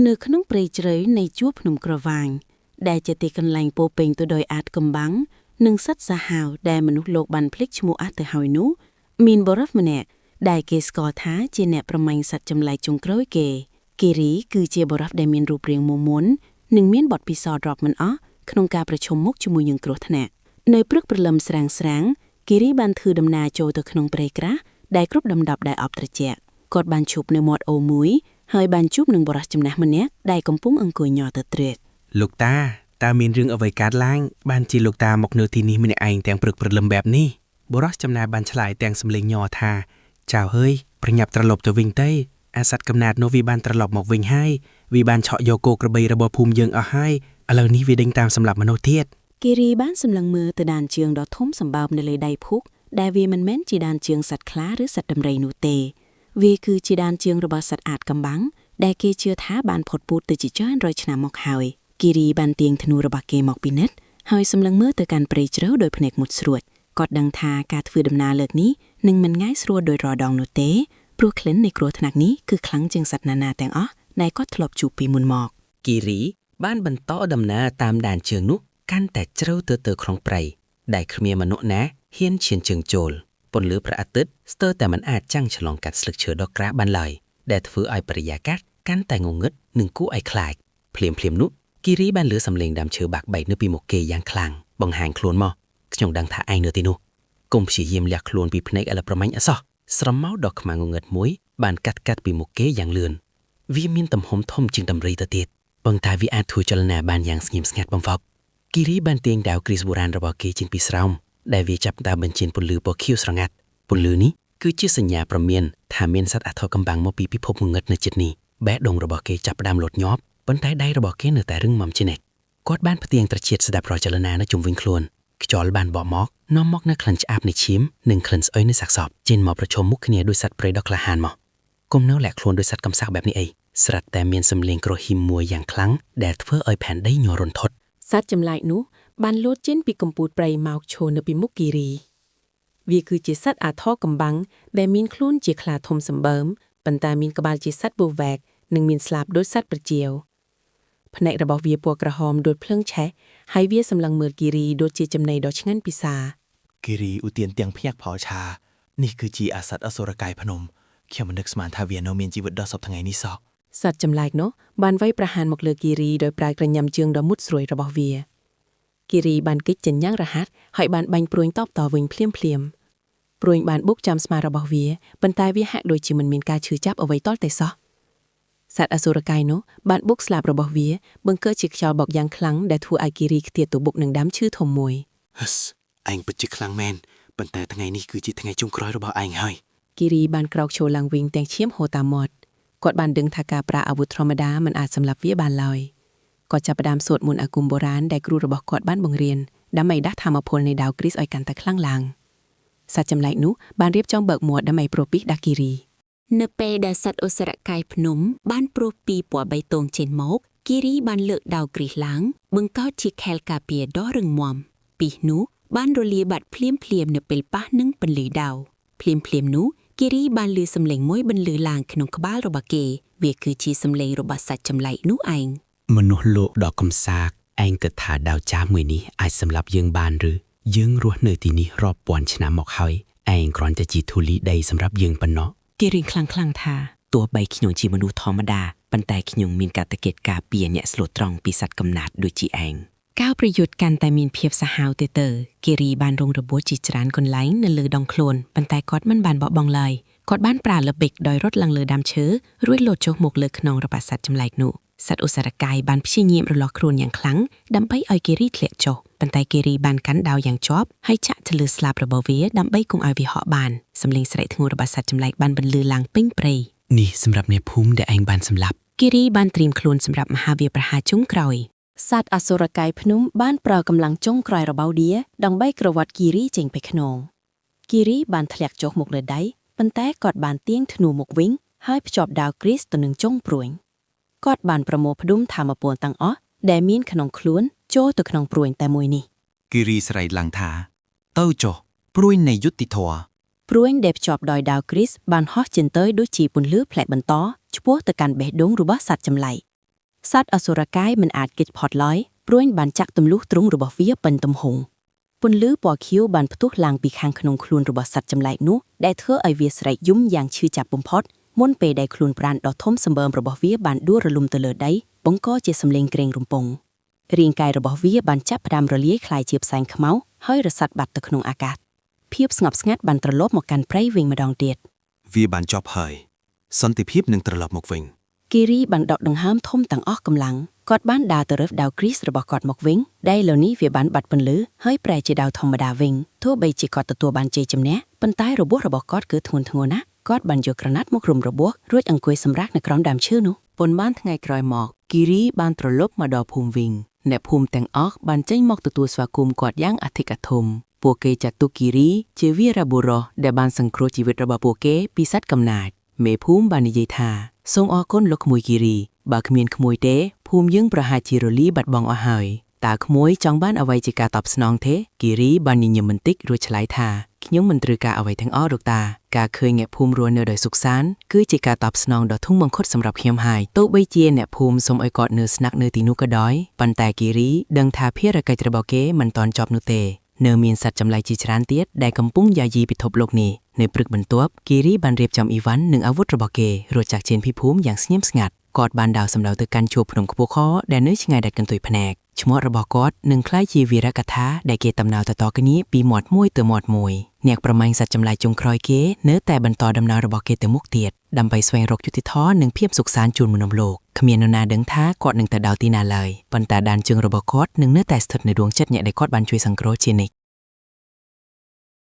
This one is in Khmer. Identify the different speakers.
Speaker 1: នៅក្នុងព្រៃជ្រៅនៃជួរភ្នំក្រវាញដែលជាទីកន្លែងពោពេញទៅដោយអាតកំបាំងនិងសត្វសាហាវដែលមនុស្សលោកបានភ្លេចឈ្មោះអាតទៅហើយនោះមានបរិសម្នាក់ដែលគេស្គាល់ថាជាអ្នកប្រមាញ់សត្វចម្លែកចុងក្រោយគេគិរីគឺជាបរិសដែលមានរូបរាងមមន់និងមានបទពិសោធន៍រាប់មិនអស់ក្នុងការប្រឈមមុខជាមួយនឹងគ្រោះថ្នាក់នៅព្រឹកព្រលឹមស្រាងៗគិរីបានធ្វើដំណើរចូលទៅក្នុងព្រៃក្រាស់ដែលគ្រប់ដណ្ដប់ដោយអបត្រជាក់គាត់បានឈប់នៅមាត់អូរមួយហើយបានជួបនឹងបរិសចំណាស់ម្នាក់ដែលកំពុងអង្គុយញ័រទៅត្រៀត
Speaker 2: លោកតាតើមានរឿងអ្វីកើតឡើងបានជាលោកតាមកនៅទីនេះម្នាក់ឯងទាំងព្រឹកព្រលឹមបែបនេះបរិសចំណាស់បានឆ្លើយទាំងសំឡេងញ័រថាចៅហើយប្រញាប់ត្រឡប់ទៅវិញទៅអាសត្វកំណាតនោះវាបានត្រឡប់មកវិញហើយវាបានឆក់យកគោក្របីរបស់ភូមិយើងអស់ហើយឥឡូវនេះវាដេញតាមសម្លាប់មនុស្សទៀត
Speaker 1: គិរីបានសម្លឹងមើលទៅដានជើងដ៏ធំសម្បើមនៅលើដៃភូកដែលវាមិនមែនជាដានជើងសត្វខ្លាឬសត្វដំរីនោះទេវាគឺជាដានជើងរបស់សត្វអាតកំបាំងដែលគេជឿថាបានផុតពូជទៅជាច្រើនរយឆ្នាំមកហើយគិរីបានទាញធ្នូរបស់គេមកពិនិត្យហើយសម្លឹងមើលទៅកាន់ព្រៃជ្រៅដោយភ្នែកមុតស្រួចគាត់ដឹងថាការធ្វើដំណើរលើកនេះនឹងមិនងាយស្រួលដោយរដងនោះទេព្រោះក្លិននៃគ្រោះថ្នាក់នេះគឺខ្លាំងជាងសត្វណានាទាំងអស់ដែលគាត់ធ្លាប់ជួបពីមុនមក
Speaker 2: គិរីបានបន្តដំណើរតាមដានជើងនោះកាន់តែជ្រៅទៅក្នុងព្រៃដែលគ្មានមនុស្សណាហ៊ានឈានជើងចូលពន្លឺព្រះអាទិត្យស្ទើរតែមិនអាចចាំងឆ្លងកាត់ស្លឹកឈើដ៏ក្រាស់បានឡើយដែលធ្វើឲ្យបរិយាកាសកាន់តែងងឹតនិងគួរឲ្យខ្លាចភ្លាមនោះគិរីបានលឺសំឡេងដើមឈើបាក់បែកនៅពីមុខគេយ៉ាងខ្លាំងបង្ហាញខ្លួនមកខ្ញុំដឹងថាឯងនៅទីនោះកុំព្យាយាមលះខ្លួនពីភ្នែកឥឡូវប្រមាញ់អសោះស្រមោលដ៏ខ្មាំងងឹតមួយបានកាត់ពីមុខគេយ៉ាងលឿនវាមានទំហំធំជាងដំរីទៅទៀតប៉ុន្តែវាអាចធ្វើចលនាបានយ៉ាងស្ងៀមស្ងាត់បំផុតគិរីបានទាញដាវគ្រីសបុរាណរបស់គេចេញពីស្រោមដែលវាចាប់តាមបញ្ចេញពន្លឺពណ៌ខៀវស្រងាត់ពន្លឺនេះគឺជាសញ្ញាព្រមានថាមានសត្វអាថកំបាំងមកពីពិភពងងឹតនៅជិតនេះបេះដូងរបស់គេចាប់ផ្ដើមលោតញាប់ប៉ុន្តែដៃរបស់គេនៅតែរឹងមាំជានិច្ចគាត់បានផ្ទៀងត្រចៀកស្ដាប់រាល់ចលនានៅជុំវិញខ្លួនខ្យល់បានបក់មកនាំមកនូវក្លិនឆ្អាបនៃឈាមនិងក្លិនស្អុយនៃសាកសពចេញមកប្រឈមមុខគ្នាដោយសត្វព្រៃដ៏ក្លាហានមកគុំនៅលាក់ខ្លួនដោយសត្វកំសាកបែបនេះអីស្រាប់តែមានសំឡេងគ្រោះហ៊ីមមួយយ៉ាងខ្លាំងដែលធ្វើឲ្យផែនដីញ័ររន្ធត់
Speaker 1: សត្វចម្លែកនោះបានលោតចេញពីកំពូលព្រៃមកឈរនៅពីមុខគិរីវាគឺជាសត្វអាថកំបាំងដែលមានខ្លួនជាខ្លាធំសម្បើមប៉ុន្តែមានក្បាលជាសត្វបូវែកនិងមានស្លាបដូចសត្វប្រជៀវភ្នែករបស់វាពណ៌ក្រហមដូចភ្លើងឆេះហើយវាសម្លឹងមើលគិរីដូចជាចំណីដ៏ឆ្ងាញ់ពិសា
Speaker 3: គិរីឧទានទាំងភ្ញាក់ផលឆានេះគឺជាអាសត្វអសុរកាយភ្នំខ្ញុំមិននឹកស្មានថាវានៅមានជីវិតដល់សពថ្ងៃនេះសោះ
Speaker 1: សត្វចម្លែកនោះបានវាយប្រហារមកលើគិរីដោយប្រើក្រញាំជើងដ៏មុតស្រួយរបស់វាគិរីបានគេចចេញយ៉ាងរហ័សហើយបានបាញ់ព្រួយតបតវិញភ្លាមព្រួយបានបុកចាំស្មារបស់វាប៉ុន្តែវាហាក់ដូចជាមិនមានការឈឺចាប់អ្វីតលតែសោះសត្វអសុរកាយនោះបានបុកស្លាបរបស់វាបង្កើតជាខ្យល់បក់យ៉ាងខ្លាំងដែលធ្វើឲ្យគិរីខ្ទាតទៅបុកនឹងដាំឈឺធំមួយ
Speaker 3: ហឹសឯងពិតជាខ្លាំងមែនប៉ុន្តែថ្ងៃនេះគឺជាថ្ងៃចុងក្រោយរបស់ឯងហើយ
Speaker 1: គិរីបានក្រោកឈរឡើងវិញទាំងឈាមហូរតាមមាត់គាត់បានដឹងថាការប្រើអាវុធធម្មតាមិនអាចសម្លាប់វាបានឡើយគាត់ចាប់ផ្ដើមសូត្រមន្តអាគមបុរាណដែលគ្រូរបស់គាត់បានបង្រៀនដើម្បីដាស់ថាមពលនៃដាវគ្រីសឲ្យកាន់តែខ្លាំងឡើងសត្វចម្លែកនោះបានរៀបចំបើកមាត់ដើម្បីប្រពីសដាស់គិរីនៅពេលដែលសត្វអសុរកាយភ្នំបានព្រោះពីពណ៌បៃតងចេញមកគិរីបានលើកដាវគ្រីសឡើងបង្កើតជាខែលការពារដ៏រឹងមាំពីនោះបានរលាបាត់ភ្លាមនៅពេលប៉ះនឹងពន្លឺដាវភ្លាមនោះគិរីបានឮសំឡេងមួយបន្លឺឡើងក្នុងក្បាលរបស់គេវាគឺជាសំឡេងរបស់សត្វចម្លែកនោះឯង
Speaker 2: មនុស្សលោកដ៏កំសាកឯងគិតថាដាវចាស់មួយនេះអាចសម្លាប់យើងបានឬយើងរស់នៅទីនេះរាប់ពាន់ឆ្នាំមកហើយឯងគ្រាន់តែជាធូលីដីសម្រាប់យើងប៉ុណ្ណោះ
Speaker 1: គេរៀងខ្លាំងថាទោះបីខ្ញុំជាមនុស្សធម្មតាប៉ុន្តែខ្ញុំមានកាតព្វកិច្ចការពារអ្នកស្លូតត្រង់ពីសត្វកំណាតដូចជាឯងកាវប្រយុទ្ធកាន់តែមានភាពសាហាវទៅគិរីបានរងរបួសជាច្រើនកន្លែងនៅលើដងខ្លួនប៉ុន្តែគាត់មិនបានបោះបង់ឡើយគាត់បានប្រើល្បិចដោយរត់ឡើងលើដើមឈើរួចលោតចុះមកលើខ្នងរបស់សត្វចម្លែកនោះសត្វអសុរកាយបានព្យាយាមរលាស់ខ្លួនយ៉ាងខ្លាំងដើម្បីឲ្យគិរីធ្លាក់ចុះប៉ុន្តែគិរីបានកាន់ដាវយ៉ាងជាប់ហើយចាក់ទៅលើស្លាបរបស់វាដើម្បីកុំឲ្យវាហក់បានសំឡេងស្រែកធ្ងន់របស់សត្វចម្លែកបានបន្លឺឡើងពេញព្រៃ
Speaker 2: នេះសម្រាប់អ្នកភូមិដែលឯងបានសម្លាប់
Speaker 1: គិរីបានត្រៀមខ្លួនសម្រាប់មហាវាយប្រហារចុងក្រោយសត្វអសុរកាយភ្នំបានប្រើកម្លាំងចុងក្រោយរបស់វាដើម្បីក្រវាត់គិរីចេញពីខ្នងគិរីបានធ្លាក់ចុះមកលើដៃប៉ុន្តែគាត់បានទាញធ្នូមកវិញហើយភ្ជាប់ដាវគ្រីសទៅនឹងចុងព្រួយគាត់បានប្រមូលផ្ដុំថាមពលទាំងអស់ដែលមានក្នុងខ្លួនចូលទៅក្នុងព្រួយតែមួយនេះ
Speaker 3: គិរីស្រែកឡើងថាទៅចុះព្រួយនៃយុត្តិធម៌
Speaker 1: ព្រួយដែលភ្ជាប់ដោយដាវគ្រីសបានហោះចេញទៅដូចជាពន្លឺផ្លែកបន្តឆ្ពោះទៅកាន់បេះដូងរបស់សត្វចម្លែក สัตว์อสุรกายมันอาจเกิดพอดร้อยปร้วยบานจักตำลุตรงระบบเวียเป็นตำหงปนลื้อปอคิ้วบานพทุกลางปีคางขนงคลูนระบบสัตว์จำไลนุได้เธอไอเวียสไรยุ่มอย่างชื่อจับปุ่มพอดม้วนเปได้คลูนปราณดอกทมสมเบิมระบบเวียบานด้วยระลุมเตลิดได้บงก็เจสำเลงเกรงรุมปงเรียงกายระบบเวียบานจับพดามระเลี้ยคลายเจียบแสงขมเมาห้อยระสัตบัดตะขนงอากาศเพียบสงบสงัดบานตรลบหมกกันไพรวิ่งมาดองเดียด
Speaker 4: វាបានចប់ហើយសន្តិភាពនឹងត្រឡប់មកវិញ
Speaker 1: กีรีบันดอกดังห้ามทมต่างออกกำลังกอดบ้านดาวตะเริฟดาวกรีสระบอกกอดหมกวิงได้เหล่านี้เวียบันบัดปันลือเฮ้ยแปรเจดาวธรรมดาวิงทั่วใบจีกอดตัวบันเจจำแนะปันใต้ระบบระบอกกอดเกิดทวนทงนะกอดบันโยกระนัดมกรุมระบวกรวดอังกวยสำรักในกรอมดำชื่อนุปนบ้านทั้งไงกรอยหมอกกีรีบานตรลบมาดอภูมิวิงแนบภูมิแต่งออกบันเจ้งมอกตัวสวากุมกอดย่างอธิกธมปัวเกจัดตุกีรีเจวีระบุรอเดบานสังโครชีวิตระบปัวเกปีซัดกำนาดเมภูมิบานิเยธาทรงออก้นลกขโมยกีรีบาขมีนขโมยเต้ภูมิยึงประหารจิโรลีบัดบองอหายตาขโมยจองบ้านเอาไว้จิกาตอบสนองเทกีรีบานิยมันติกรัวฉลายทาขยงมันตรึกาเอาไว้ทั้งอ้อดกตากาเคยแงะภูมิรัวเนื้อโดยสุขสานคือจิกาตอบสนองดอกทุ่งมังคดสำหรับเขียมหายโต๊ะใบเจียแหนภูมิสมไอกอดเนื้อสนักเนื้อตีนุกระดอยปันแต่กีรีดังทาเพียระไกจระบอกเกมันตอนจอบนุเตเนื้อมีนสัตว์จำไลจีชรานเตียดได้กำปุ้งยายีปิทบโลกนี้ในปรึกบรรทบกีรีบันเรียบจำอีวันหนึ่งอาวุธระบอกเกรวดจากเจนพิภูมิอย่างเสียมสงัดกอดบานดาวสำเดาเตอกันโชพนมขบคอแดนเนื้อชงายดัดกันตุยแผนกชมอระบอกกอดหนึ่งคล้ายจีวีรกถาได้เกตำนาวต่อกันนี้ปีหมอดมวยเตอหมอดมวยเนียกประมาณสัตว์จำลายจงครอยเกเนื้อแต่บรรทอดำนาวระบอกเกเตมุกเตียดดำไปสวงรกยุติท้อหนึ่งเพียบสุขสารจูนมุนมโลกขมีนนาเดิงท้ากอดหนึ่งแต่ดาวตีนาเลยปันแต่ดานจึงระบอกกอดหนึ่งเนื้อแต่สถิตในดวงเจ็ดเนี่ยได้กอดบันช่วยสังโครเจนิก